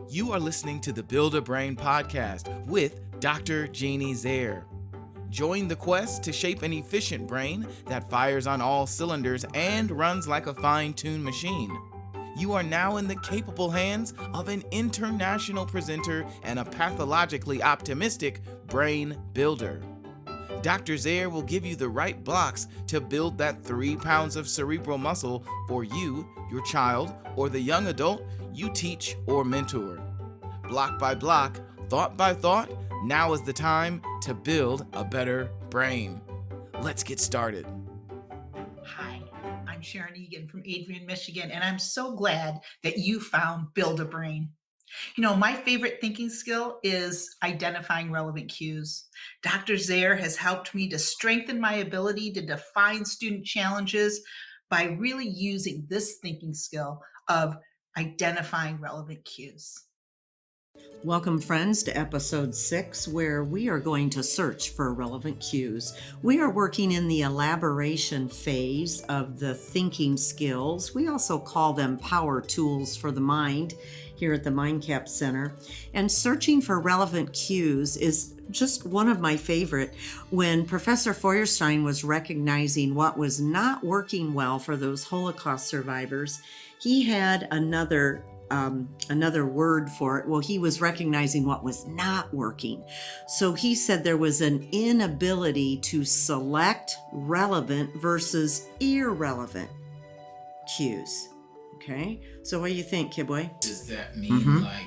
You are listening to the Build a Brain podcast with Dr. Jeanne Zehr. Join the quest to shape an efficient brain that fires on all cylinders and runs like a fine-tuned machine. You are now in the capable hands of an international presenter and a pathologically optimistic brain builder. Dr. Zehr will give you the right blocks to build that 3 pounds of cerebral muscle for you, your child, or the young adult you teach or mentor. Block by block, thought by thought, now is the time to build a better brain. Let's get started. Hi, I'm Sharon from Adrian, Michigan, and I'm so glad that you found Build a Brain. You know, my favorite thinking skill is identifying relevant cues. Dr. Zehr has helped me to strengthen my ability to define student challenges by really using this thinking skill of identifying relevant cues. Welcome, friends, to episode 6, where we are going to search for relevant cues. We are working in the elaboration phase of the thinking skills. We also call them power tools for the mind here at the MindCAP Center. And searching for relevant cues is just one of my favorite. When Professor Feuerstein was recognizing what was not working well for those Holocaust survivors, he had another word for it. Well, he was recognizing what was not working. So he said there was an inability to select relevant versus irrelevant cues. Okay, so what do you think, kid boy? Does that mean like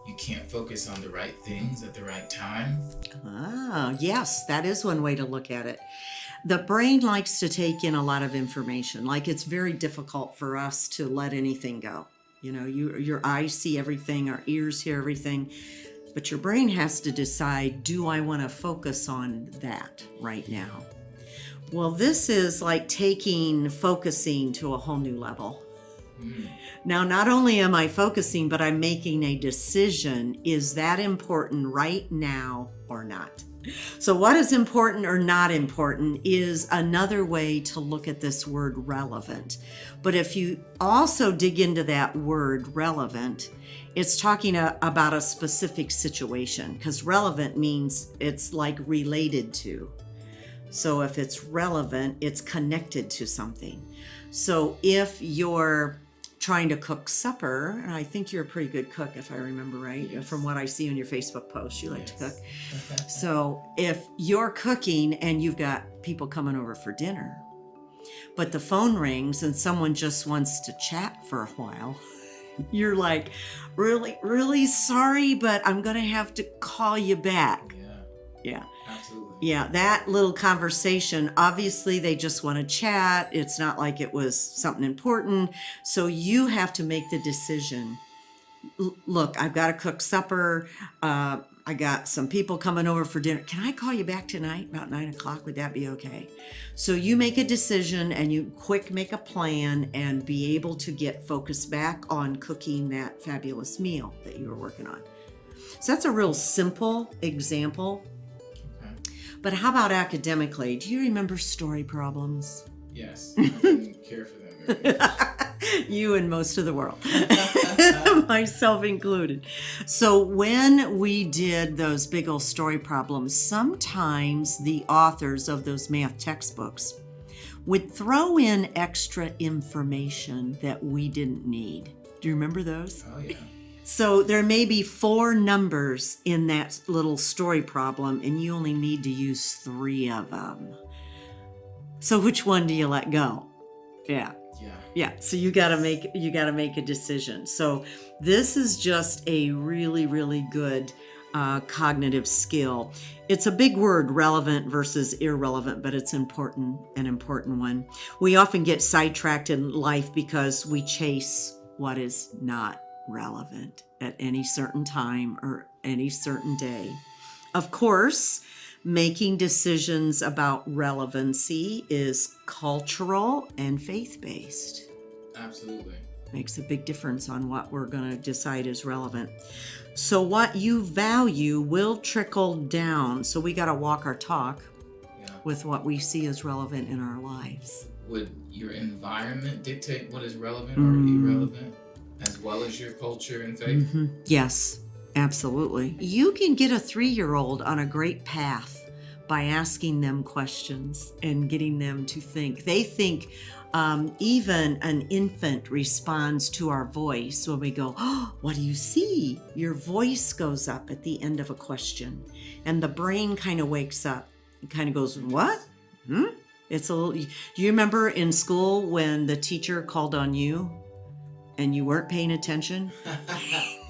you can't focus on the right things at the right time? Ah, yes, that is one way to look at it. The brain likes to take in a lot of information. Like, it's very difficult for us to let anything go. You know, your eyes see everything, our ears hear everything, but your brain has to decide, do I want to focus on that right now? Well, this is like taking focusing to a whole new level. Now, not only am I focusing, but I'm making a decision. Is that important right now or not? So what is important or not important is another way to look at this word relevant. But if you also dig into that word relevant, it's talking about a specific situation, because relevant means it's like related to. So if it's relevant, it's connected to something. So if you're trying to cook supper, and I think you're a pretty good cook, if I remember right, yes, from what I see on your Facebook posts, you like to cook. So if you're cooking and you've got people coming over for dinner, but the phone rings and someone just wants to chat for a while, you're like, really sorry, but I'm going to have to call you back. Yeah. Absolutely. Yeah, that little conversation, obviously they just want to chat. It's not like it was something important. So you have to make the decision. Look, I've got to cook supper. I got some people coming over for dinner. Can I call you back tonight about 9 o'clock? Would that be okay? So you make a decision and you make a plan and be able to get focused back on cooking that fabulous meal that you were working on. So that's a real simple example. But how about academically? Do you remember story problems? Yes, I didn't care for them very much. You and most of the world, myself included. So when we did those big old story problems, sometimes the authors of those math textbooks would throw in extra information that we didn't need. Do you remember those? Oh, yeah. So there may be 4 numbers in that little story problem, and you only need to use 3 of them. So which one do you let go? Yeah. So you gotta make a decision. So this is just a really, really good cognitive skill. It's a big word, relevant versus irrelevant, but it's an important one. We often get sidetracked in life because we chase what is not relevant at any certain time or any certain day. Of course, making decisions about relevancy is cultural and faith-based. Absolutely. Makes a big difference on what we're going to decide is relevant. So what you value will trickle down. So we got to walk our talk with what we see as relevant in our lives. Would your environment dictate what is relevant or irrelevant? as well as your culture and faith? Yes, absolutely. You can get a 3-year-old on a great path by asking them questions and getting them to think. They think even an infant responds to our voice when we go, "Oh, what do you see?" Your voice goes up at the end of a question, and the brain kind of wakes up. It kind of goes, "What? It's a little." Do you remember in school when the teacher called on you and you weren't paying attention?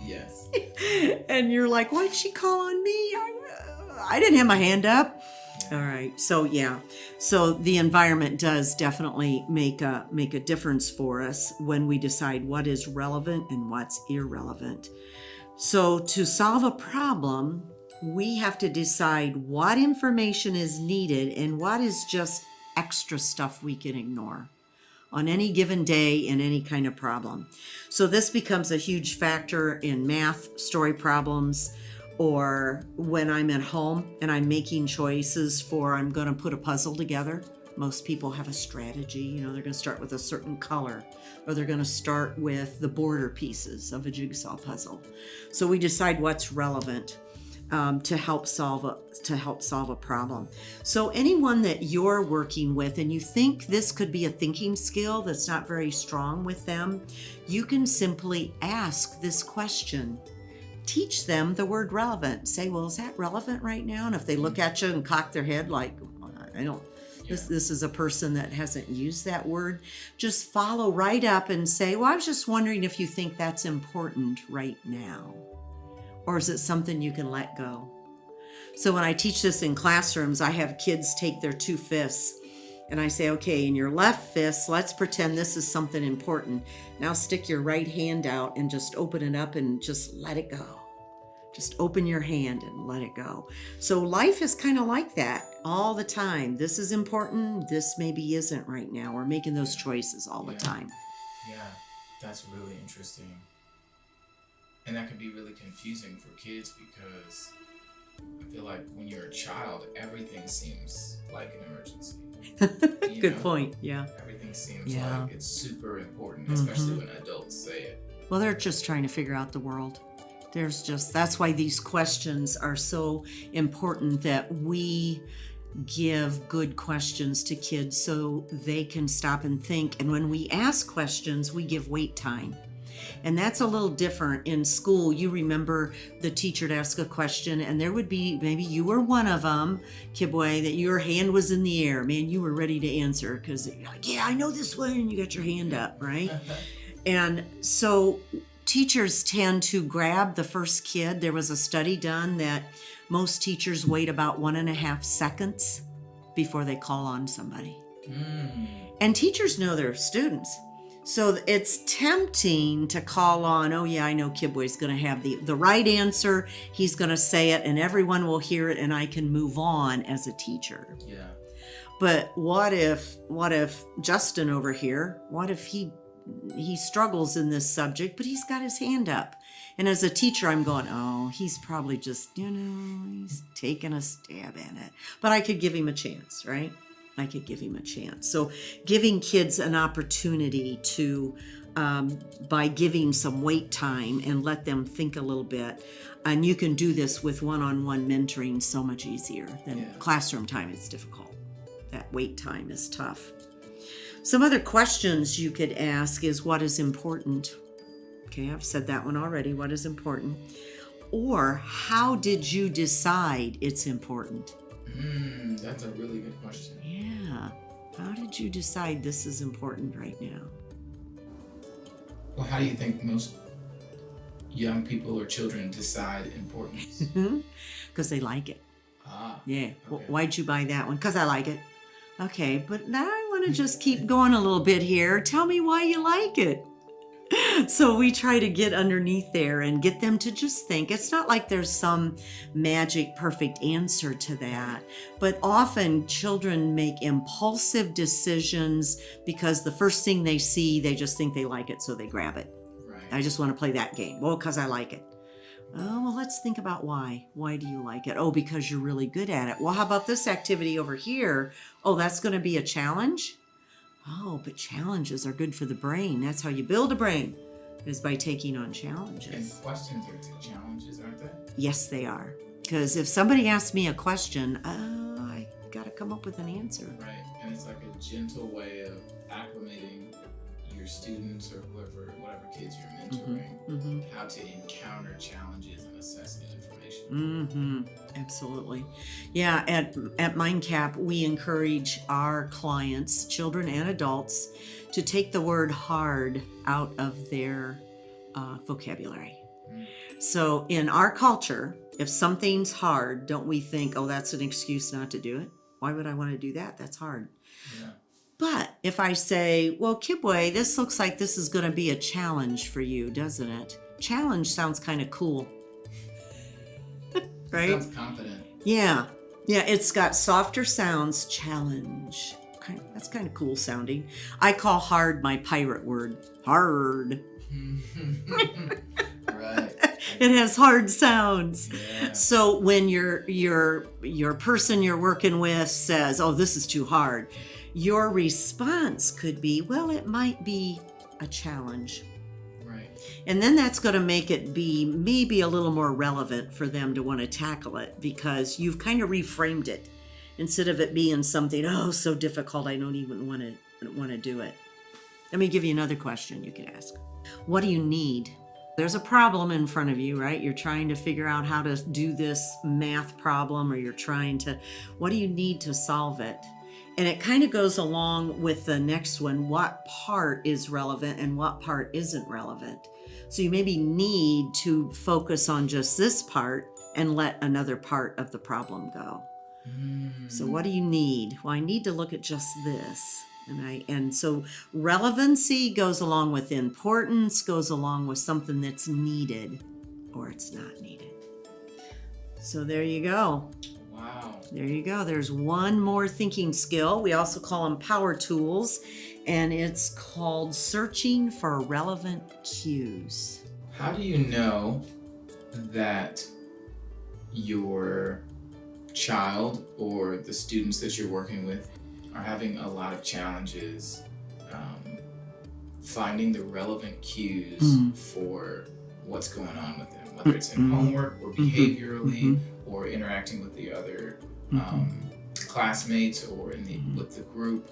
Yes. And you're like, "Why'd she call on me? I didn't have my hand up." All right. So yeah. So the environment does definitely make a difference for us when we decide what is relevant and what's irrelevant. So to solve a problem, we have to decide what information is needed and what is just extra stuff we can ignore on any given day in any kind of problem. So this becomes a huge factor in math story problems, or when I'm at home and I'm making choices for I'm going to put a puzzle together. Most people have a strategy. They're going to start with a certain color, or they're going to start with the border pieces of a jigsaw puzzle. So we decide what's relevant to help solve a problem. So anyone that you're working with and you think this could be a thinking skill that's not very strong with them, you can simply ask this question. Teach them the word relevant. Say, well, is that relevant right now? And if they look at you and cock their head like, I don't, this is a person that hasn't used that word, just follow right up and say, well, I was just wondering if you think that's important right now. Or is it something you can let go? So when I teach this in classrooms, I have kids take their 2 fists and I say, okay, in your left fist, let's pretend this is something important. Now stick your right hand out and just open it up and just let it go. Just open your hand and let it go. So life is kind of like that all the time. This is important. This maybe isn't right now. We're making those choices all the time. Yeah, that's really interesting. And that can be really confusing for kids because I feel like when you're a child, everything seems like an emergency. Good point. Yeah. Everything seems like it's super important, especially when adults say it. Well, they're just trying to figure out the world. That's why these questions are so important, that we give good questions to kids so they can stop and think. And when we ask questions, we give wait time. And that's a little different in school. You remember the teacher to ask a question, and there would be, maybe you were one of them, Kibwe, that your hand was in the air. Man, you were ready to answer because you're like, yeah, I know this one, and you got your hand up, right? And so teachers tend to grab the first kid. There was a study done that most teachers wait about 1.5 seconds before they call on somebody. And teachers know their students. So it's tempting to call on, oh yeah, I know Kibwe's going to have the right answer. He's going to say it and everyone will hear it and I can move on as a teacher. Yeah. But what if Justin over here, what if he struggles in this subject, but he's got his hand up? And as a teacher, I'm going, oh, he's probably just, he's taking a stab at it. But I could give him a chance, right? I could give him a chance. So giving kids an opportunity to, by giving some wait time and let them think a little bit. And you can do this with one-on-one mentoring so much easier than classroom time. It's difficult. That wait time is tough. Some other questions you could ask is, what is important? Okay, I've said that one already. What is important? Or how did you decide it's important? That's a really good question. Yeah. How did you decide this is important right now? Well, how do you think most young people or children decide importance? Because they like it. Yeah. Okay. Why'd you buy that one? Because I like it. Okay, but now I want to just keep going a little bit here. Tell me why you like it. So we try to get underneath there and get them to just think. It's not like there's some magic perfect answer to that, but often children make impulsive decisions because the first thing they see, they just think they like it, so they grab it. Right. I just want to play that game. Well, because I like it. Oh, well, let's think about why. Why do you like it? Oh, because you're really good at it. Well, how about this activity over here? Oh, that's going to be a challenge? Oh, but challenges are good for the brain. That's how you build a brain. is by taking on And challenges. questions are challenges, aren't they? Yes, they are. Because if somebody asks me a question, I got to come up with an answer. Right. And it's like a gentle way of acclimating your students or whatever kids you're mentoring, how to encounter challenges and assess the information. Absolutely. Yeah, at MindCAP, we encourage our clients, children and adults, to take the word hard out of their vocabulary. So in our culture, if something's hard, don't we think, oh, that's an excuse not to do it? Why would I want to do that? That's hard. Yeah. But if I say, well, Kibwe, this looks like this is going to be a challenge for you, doesn't it? Challenge sounds kind of cool. Right? Sounds confident. Yeah. Yeah, it's got softer sounds. Challenge. That's kind of cool sounding. I call hard my pirate word. Hard. Right. It has hard sounds. Yeah. So when your person you're working with says, oh, this is too hard, your response could be, well, it might be a challenge. Right. And then that's going to make it be maybe a little more relevant for them to want to tackle it, because you've kind of reframed it. Instead of it being something, oh, so difficult, I don't even want to do it. Let me give you another question you could ask. What do you need? There's a problem in front of you, right? You're trying to figure out how to do this math problem, or what do you need to solve it? And it kind of goes along with the next one. What part is relevant and what part isn't relevant? So you maybe need to focus on just this part and let another part of the problem go. So what do you need? Well, I need to look at just this. And so relevancy goes along with importance, goes along with something that's needed or it's not needed. So there you go. Wow. There you go. There's one more thinking skill. We also call them power tools, and it's called searching for relevant cues. How do you know that your child or the students that you're working with are having a lot of challenges finding the relevant cues for what's going on with them, whether it's in homework or behaviorally or interacting with the other classmates or with the group?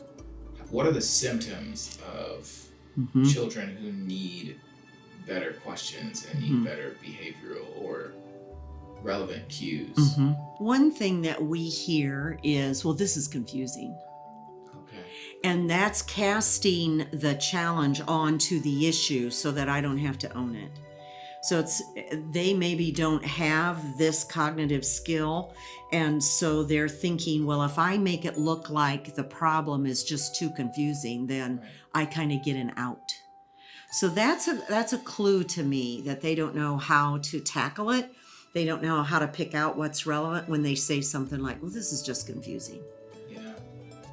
What are the symptoms of children who need better questions and need better behavioral or relevant cues? One thing that we hear is, well, this is confusing. Okay. And that's casting the challenge onto the issue so that I don't have to own it. So they maybe don't have this cognitive skill, and so they're thinking, well, if I make it look like the problem is just too confusing, then I kind of get an out. So that's a clue to me that they don't know how to tackle it. They don't know how to pick out what's relevant when they say something like, well, this is just confusing. Yeah.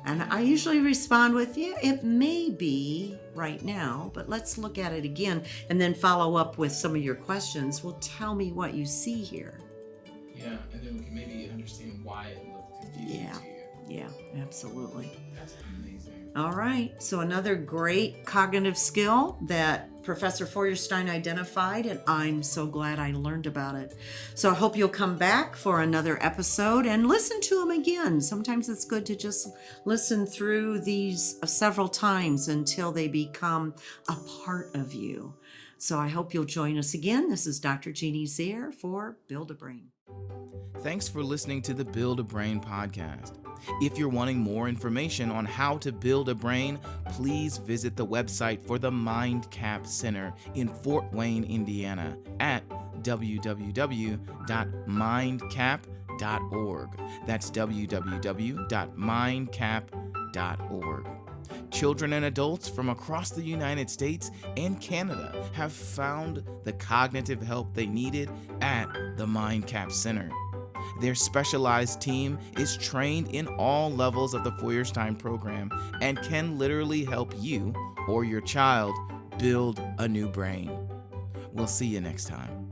And I usually respond with, yeah, it may be right now, but let's look at it again, and then follow up with some of your questions. Well, tell me what you see here. Yeah, and then we can maybe understand why it looked confusing to you. Yeah, absolutely. That's amazing. All right, so another great cognitive skill that Professor Feuerstein identified, and I'm so glad I learned about it. So I hope you'll come back for another episode and listen to them again. Sometimes it's good to just listen through these several times until they become a part of you. So I hope you'll join us again. This is Dr. Jeanne Zehr for Build a Brain. Thanks for listening to the Build a Brain podcast. If you're wanting more information on how to build a brain, please visit the website for the MindCAP Center in Fort Wayne, Indiana at www.mindcap.org. That's www.mindcap.org. Children and adults from across the United States and Canada have found the cognitive help they needed at the MindCAP Center. Their specialized team is trained in all levels of the Feuerstein program and can literally help you or your child build a new brain. We'll see you next time.